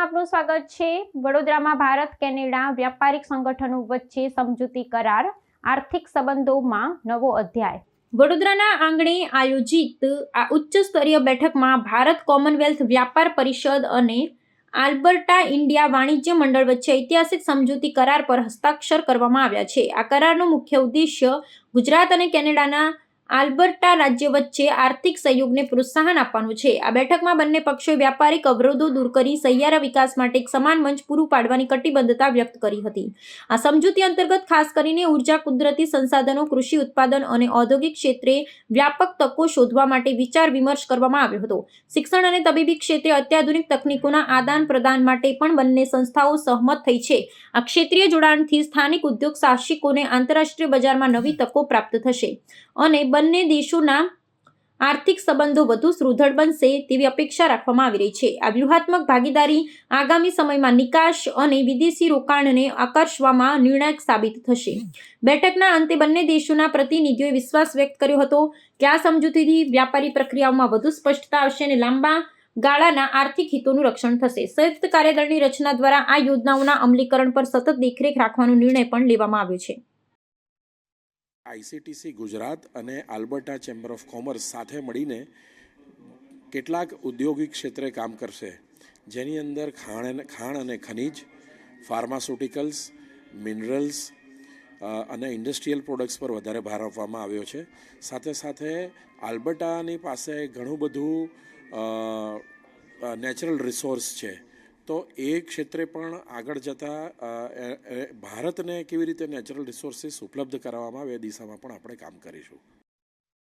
આપનું સ્વાગત છે। વડોદરામાં ભારત કેનેડા વ્યાપારિક સંગઠનો વચ્ચે સમજૂતી કરાર, આર્થિક સંબંધોમાં નવો અધ્યાય। વડોદરાના આંગણે આયોજિત આ ઉચ્ચ સ્તરીય બેઠકમાં ભારત કોમનવેલ્થ વ્યાપાર પરિષદ અને આલ્બર્ટા ઇન્ડિયા વાણિજ્ય મંડળ વચ્ચે ઐતિહાસિક સમજૂતી કરાર પર હસ્તાક્ષર કરવામાં આવ્યા છે। આ કરારનો મુખ્ય ઉદ્દેશ્ય ગુજરાત અને કેનેડાના આલ્બર્ટા રાજ્ય વચ્ચે આર્થિક સહયોગને પ્રોત્સાહન આપવાનું છે। આ બેઠકમાં બંને પક્ષોએ વ્યાપારિક અવરોધો દૂર કરી સહિયારા વિકાસ માટે એક સમાન મંચ પૂરું પાડવાની કટિબદ્ધતા વ્યક્ત કરી હતી। આ સમજૂતી અંતર્ગત ખાસ કરીને ઉર્જા, કુદરતી સંસાધનો, કૃષિ ઉત્પાદન અને ઔદ્યોગિક ક્ષેત્રે વ્યાપક તકો શોધવા માટે વિચાર વિમર્શ કરવામાં આવ્યો હતો। શિક્ષણ અને તબીબી ક્ષેત્રે અત્યાધુનિક તકનીકોના આદાન પ્રદાન માટે પણ બંને સંસ્થાઓ સહમત થઈ છે। આ ક્ષેત્રીય જોડાણથી સ્થાનિક ઉદ્યોગ સાહસિકોને આંતરરાષ્ટ્રીય બજારમાં નવી તકો પ્રાપ્ત થશે અને બંને દેશોના આર્થિક સંબંધો વધુ સુદૃઢ બનશે તેવી અપેક્ષા રાખવામાં આવી રહી છે। આ વ્યૂહાત્મક ભાગીદારી આગામી સમયમાં નિકાસ અને વિદેશી રોકાણને આકર્ષવામાં નિર્ણાયક સાબિત થશે। બેઠકના અંતે બંને દેશોના પ્રતિનિધિઓએ વિશ્વાસ વ્યક્ત કર્યો હતો કે આ સમજૂતીથી વ્યાપારી પ્રક્રિયાઓમાં વધુ સ્પષ્ટતા આવશે અને લાંબા ગાળાના આર્થિક હિતોનું રક્ષણ થશે। સંયુક્ત કાર્યદળની રચના દ્વારા આ યોજનાઓના અમલીકરણ પર સતત દેખરેખ રાખવાનો નિર્ણય પણ લેવામાં આવ્યો છે। આઈસીટીસી ગુજરાત અને આલ્બર્ટા ચેમ્બર ઓફ કોમર્સ સાથે મળીને કેટલાક ઔદ્યોગિક ક્ષેત્રે કામ કરશે, જેની અંદર ખાણ અને ખનિજ, ફાર્માસ્યુટિકલ્સ, મિનરલ્સ અને ઇન્ડસ્ટ્રીયલ પ્રોડક્ટ્સ પર વધારે ભાર આપવામાં આવ્યો છે। સાથે સાથે આલ્બર્ટાની પાસે ઘણું બધું નેચરલ રિસોર્સ છે, તો એ ક્ષેત્રે પણ આગળ જતાં ભારતને કેવી રીતે નેચરલ રિસોર્સિસ ઉપલબ્ધ કરાવવામાં આવે એ દિશામાં પણ આપણે કામ કરીશું।